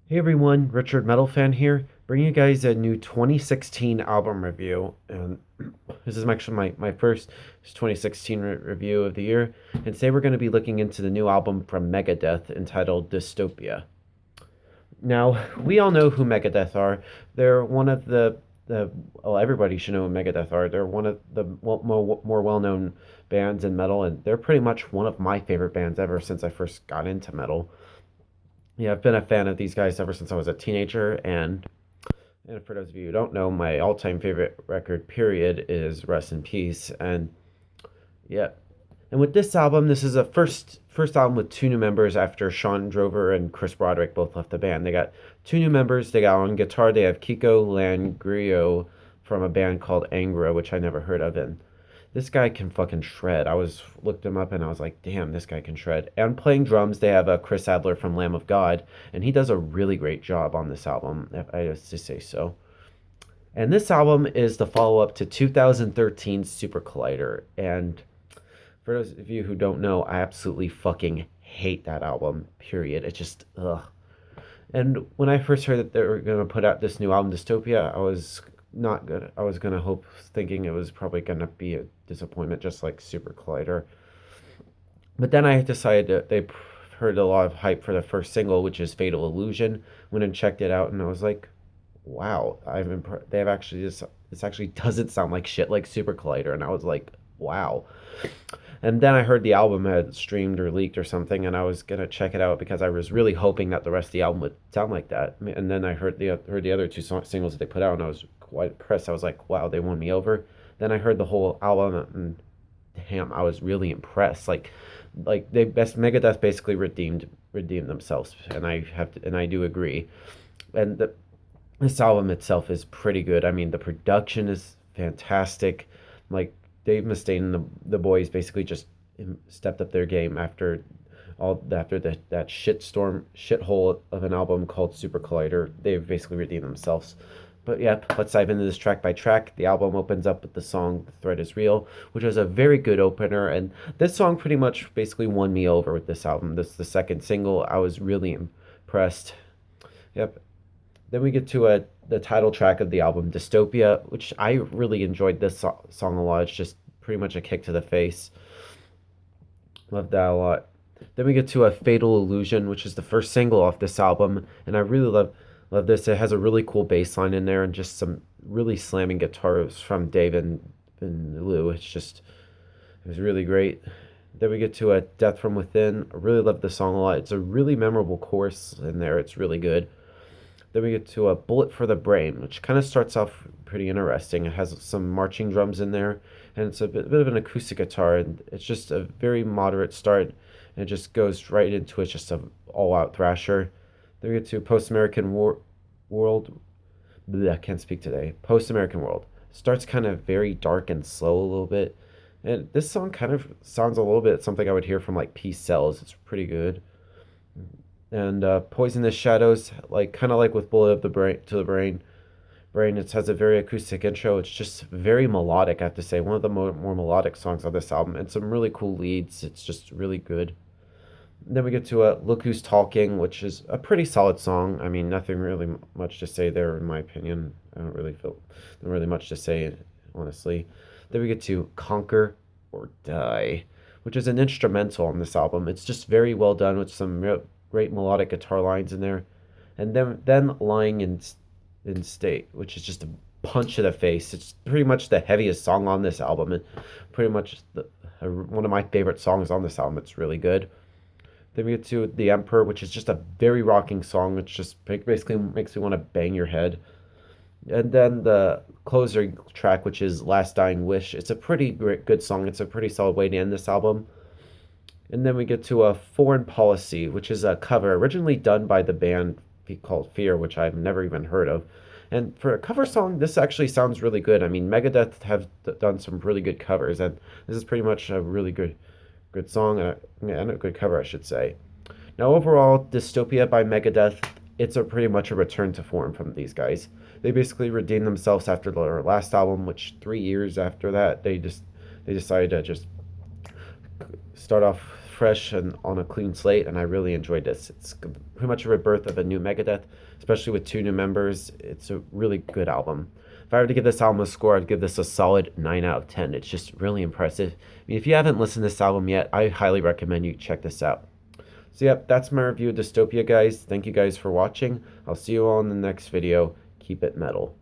Hey everyone, Richard Metal Fan here, bringing you guys a new 2016 album review. And this is actually my first 2016 review of the year. And today we're going to be looking into the new album from Megadeth entitled Dystopia. Now, we all know who Megadeth are. They're one of well, everybody should know who Megadeth are. They're one of the more well known bands in metal, and they're pretty much one of my favorite bands ever since I first got into metal. Yeah, I've been a fan of these guys ever since I was a teenager, and for those of you who don't know, my all-time favorite record period is Rest in Peace. And yeah, and with this album, this is a first album with two new members after Sean Drover and Chris Broderick both left the band. They got two new members. They got on guitar, they have Kiko Langrio from a band called Angra, which I never heard of, and this guy can fucking shred. I was looked him up and I was like, damn, this guy can shred. And playing drums, they have Chris Adler from Lamb of God, and he does a really great job on this album, if I have to say so. And this album is the follow up to 2013's Super Collider. And for those of you who don't know, I absolutely fucking hate that album, period. It just, ugh. And when I first heard that they were going to put out this new album, Dystopia, I was not good. I was going to hope, thinking it was probably going to be a disappointment, just like Super Collider. But then I decided that they heard a lot of hype for the first single, which is Fatal Illusion. Went and checked it out, and I was like, wow, they have actually this actually doesn't sound like shit like Super Collider, and I was like, wow. And then I heard the album had streamed or leaked or something, and I was gonna check it out because I was really hoping that the rest of the album would sound like that. And then I heard the other two singles that they put out, and I was quite impressed. I was like, wow, they won me over. Then I heard the whole album, and damn, I was really impressed. Like they best Megadeth basically redeemed themselves, and I do agree. And this album itself is pretty good. I mean, the production is fantastic. Like Dave Mustaine and the boys basically just stepped up their game after that shithole of an album called Super Collider. They've basically redeemed themselves. But yeah, let's dive into this track by track. The album opens up with the song "The Threat Is Real," which was a very good opener, and this song pretty much basically won me over with this album. This is the second single. I was really impressed. Yep. Then we get to the title track of the album, Dystopia, which I really enjoyed this song a lot. It's just pretty much a kick to the face. Love that a lot. Then we get to a Fatal Illusion, which is the first single off this album, and I really love this. It has a really cool bass line in there and just some really slamming guitars from Dave and Lou. It was really great. Then we get to a Death from Within. I really love the song a lot. It's a really memorable chorus in there. It's really good. Then we get to a Bullet for the Brain, which kind of starts off pretty interesting. It has some marching drums in there, and it's a bit of an acoustic guitar, and it's just a very moderate start, and it just goes right into it, just a all-out thrasher. Then we get to Post American World. Bleh, I can't speak today. Post American World starts kind of very dark and slow a little bit, and this song kind of sounds a little bit something I would hear from like Peace Cells. It's pretty good. And Poisonous Shadows, like kind of like with Bullet of the Brain to the Brain, it has a very acoustic intro. It's just very melodic, I have to say. One of the more melodic songs on this album, and some really cool leads. It's just really good. Then we get to Look Who's Talking, which is a pretty solid song. I mean, nothing really much to say there, in my opinion. I don't really feel not really much to say, honestly. Then we get to Conquer or Die, which is an instrumental on this album. It's just very well done with some great melodic guitar lines in there. And then Lying in State, which is just a punch to the face. It's pretty much the heaviest song on this album, and pretty much one of my favorite songs on this album. It's really good. Then we get to The Emperor, which is just a very rocking song. It's just basically makes me want to bang your head. And then the closer track, which is Last Dying Wish. It's a pretty good song. It's a pretty solid way to end this album. And then we get to a Foreign Policy, which is a cover originally done by the band called Fear, which I've never even heard of. And for a cover song, this actually sounds really good. I mean, Megadeth have done some really good covers, and this is pretty much a really good song and a good cover, I should say. Now, overall, Dystopia by Megadeth, it's pretty much a return to form from these guys. They basically redeemed themselves after their last album, which 3 years after that, they decided to just start off fresh and on a clean slate, and I really enjoyed this. It's pretty much a rebirth of a new Megadeth, especially with 2 new members. It's a really good album. If I were to give this album a score, I'd give this a solid 9 out of 10. It's just really impressive. I mean, if you haven't listened to this album yet, I highly recommend you check this out. So yep, that's my review of Dystopia, guys. Thank you guys for watching. I'll see you all in the next video. Keep it metal.